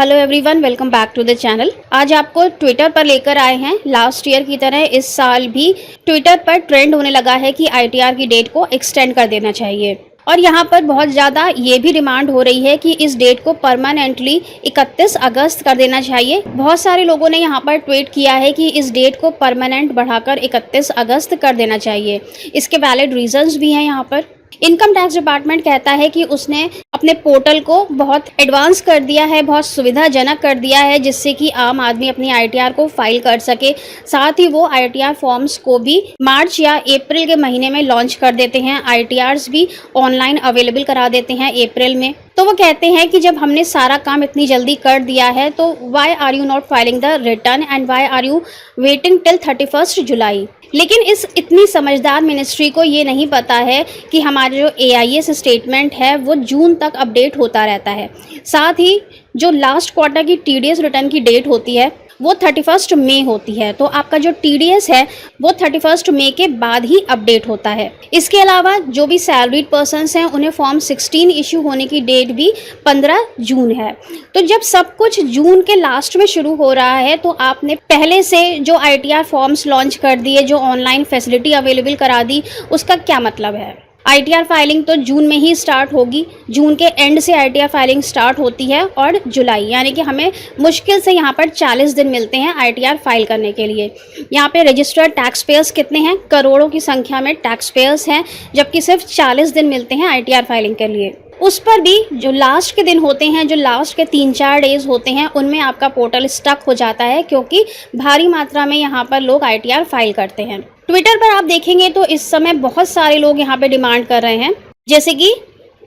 Hello everyone, welcome back to the channel. आज आपको Twitter पर लेकर आए हैं। लास्ट ईयर की तरह इस साल भी ट्विटर पर ट्रेंड होने लगा है कि आईटीआर की डेट को एक्सटेंड कर देना चाहिए और यहाँ पर बहुत ज़्यादा ये भी डिमांड हो रही है कि इस डेट को परमानेंटली 31 अगस्त कर देना चाहिए। बहुत सारे लोगों ने यहाँ पर ट्वीट किया है कि इस डेट को परमानेंट बढ़ाकर 31 अगस्त कर देना चाहिए। इसके वैलिड रीजंस भी हैं। यहाँ पर इनकम टैक्स डिपार्टमेंट कहता है कि उसने अपने पोर्टल को बहुत एडवांस कर दिया है, बहुत सुविधाजनक कर दिया है, जिससे कि आम आदमी अपनी आईटीआर को फाइल कर सके। साथ ही वो आईटीआर फॉर्म्स को भी मार्च या अप्रैल के महीने में लॉन्च कर देते हैं। आईटीआर्स भी ऑनलाइन अवेलेबल करा देते हैं अप्रैल में। तो वो कहते हैं कि जब हमने सारा काम इतनी जल्दी कर दिया है तो why are you not filing the return and why are you waiting till 31 July. लेकिन इस इतनी समझदार मिनिस्ट्री को ये नहीं पता है कि हमारे जो एआईएस स्टेटमेंट है वो जून तक अपडेट होता रहता है। साथ ही जो लास्ट क्वार्टर की टीडीएस रिटर्न की डेट होती है वो 31 मई होती है। तो आपका जो टीडीएस है वो 31 मई के बाद ही अपडेट होता है। इसके अलावा जो भी सैलरीड पर्सन्स हैं उन्हें फॉर्म 16 इशू होने की डेट भी 15 जून है। तो जब सब कुछ जून के लास्ट में शुरू हो रहा है तो आपने पहले से जो आईटीआर फॉर्म्स लॉन्च कर दिए, जो ऑनलाइन फैसिलिटी अवेलेबल करा दी, उसका क्या मतलब है? आईटीआर फाइलिंग तो जून में ही स्टार्ट होगी। जून के एंड से आईटीआर फाइलिंग स्टार्ट होती है और जुलाई, यानी कि हमें मुश्किल से यहाँ पर 40 दिन मिलते हैं आईटीआर फाइल करने के लिए। यहाँ पे रजिस्टर्ड टैक्स पेयर्स कितने हैं? करोड़ों की संख्या में टैक्स पेयर्स हैं, जबकि सिर्फ 40 दिन मिलते हैं आईटीआर फाइलिंग के लिए। उस पर भी जो लास्ट के दिन होते हैं, जो लास्ट के 3-4 डेज होते हैं, उनमें आपका पोर्टल स्टक हो जाता है क्योंकि भारी मात्रा में यहाँ पर लोग आईटीआर फाइल करते हैं। ट्विटर पर आप देखेंगे तो इस समय बहुत सारे लोग यहाँ पे डिमांड कर रहे हैं, जैसे कि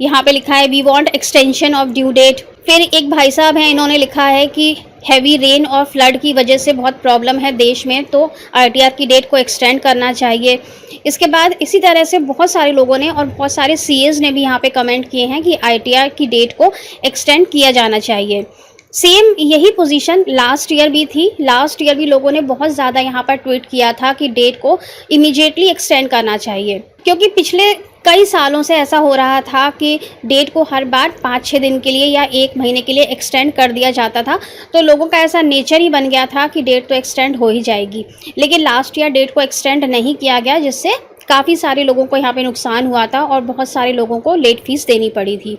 यहाँ पे लिखा है we want extension of due date. फिर एक भाई साहब हैं, इन्होंने लिखा है कि हैवी रेन और फ्लड की वजह से बहुत प्रॉब्लम है देश में, तो आईटीआर की डेट को एक्सटेंड करना चाहिए। इसके बाद इसी तरह से बहुत सारे लोगों ने और बहुत सारे सीएस ने भी यहाँ पे कमेंट किए हैं कि आईटीआर की डेट को एक्सटेंड किया जाना चाहिए। सेम यही पोजीशन लास्ट ईयर भी थी। लास्ट ईयर भी लोगों ने बहुत ज़्यादा यहाँ पर ट्वीट किया था कि डेट को इमीडिएटली एक्सटेंड करना चाहिए, क्योंकि पिछले कई सालों से ऐसा हो रहा था कि डेट को हर बार 5-6 दिन के लिए या 1 महीने के लिए एक्सटेंड कर दिया जाता था। तो लोगों का ऐसा नेचर ही बन गया था कि डेट तो एक्सटेंड हो ही जाएगी। लेकिन लास्ट ईयर डेट को एक्सटेंड नहीं किया गया, जिससे काफ़ी सारे लोगों को यहाँ पे नुकसान हुआ था और बहुत सारे लोगों को लेट फीस देनी पड़ी थी।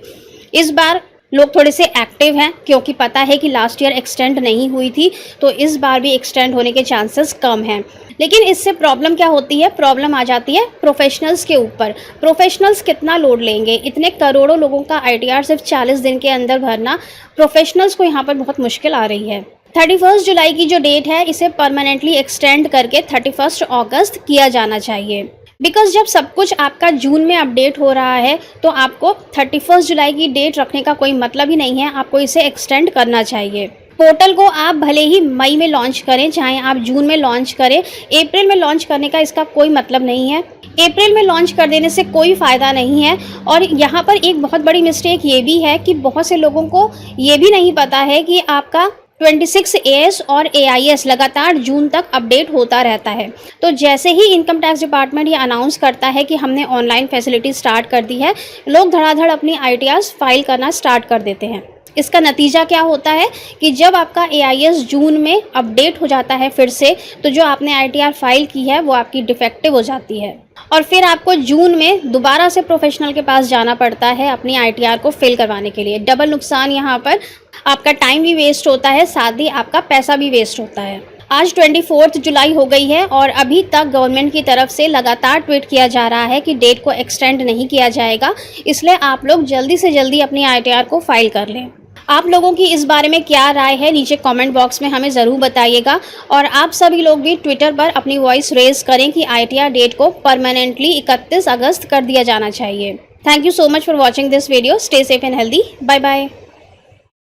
इस बार लोग थोड़े से एक्टिव हैं क्योंकि पता है कि लास्ट ईयर एक्सटेंड नहीं हुई थी, तो इस बार भी एक्सटेंड होने के चांसेस कम हैं। लेकिन इससे प्रॉब्लम क्या होती है? प्रॉब्लम आ जाती है प्रोफेशनल्स के ऊपर। प्रोफेशनल्स कितना लोड लेंगे? इतने करोड़ों लोगों का आईटीआर सिर्फ 40 दिन के अंदर भरना प्रोफेशनल्स को यहाँ पर बहुत मुश्किल आ रही है। 31 जुलाई की जो डेट है इसे परमानेंटली एक्सटेंड करके 31 अगस्त किया जाना चाहिए। बिकॉज जब सब कुछ आपका जून में अपडेट हो रहा है तो आपको 31 जुलाई की डेट रखने का कोई मतलब ही नहीं है। आपको इसे एक्सटेंड करना चाहिए। पोर्टल को आप भले ही मई में लॉन्च करें, चाहे आप जून में लॉन्च करें, अप्रैल में लॉन्च करने का इसका कोई मतलब नहीं है। अप्रैल में लॉन्च कर देने से कोई फ़ायदा नहीं है। और यहाँ पर एक बहुत बड़ी मिस्टेक ये भी है कि बहुत से लोगों को ये भी नहीं पता है कि आपका 26 AS और AIS लगातार जून तक अपडेट होता रहता है। तो जैसे ही इनकम टैक्स डिपार्टमेंट ये अनाउंस करता है कि हमने ऑनलाइन फैसिलिटी स्टार्ट कर दी है, लोग धड़ाधड़ अपनी आईटीआर्स फाइल करना स्टार्ट कर देते हैं। इसका नतीजा क्या होता है कि जब आपका AIS जून में अपडेट हो जाता है फिर से, तो जो आपने आईटीआर फाइल की है वो आपकी डिफेक्टिव हो जाती है और फिर आपको जून में दोबारा से प्रोफेशनल के पास जाना पड़ता है अपनी आईटीआर को फिल करवाने के लिए। डबल नुकसान। यहाँ पर आपका टाइम भी वेस्ट होता है, साथ ही आपका पैसा भी वेस्ट होता है। आज 24 जुलाई हो गई है और अभी तक गवर्नमेंट की तरफ से लगातार ट्वीट किया जा रहा है कि डेट को एक्सटेंड नहीं किया जाएगा। इसलिए आप लोग जल्दी से जल्दी अपनी आईटीआर को फाइल कर लें। आप लोगों की इस बारे में क्या राय है? नीचे कमेंट बॉक्स में हमें ज़रूर बताइएगा। और आप सभी लोग भी ट्विटर पर अपनी वॉइस रेज करें कि आईटीआर डेट को परमानेंटली 31 अगस्त कर दिया जाना चाहिए। Thank you so much for watching this video. Stay safe and healthy. Bye bye.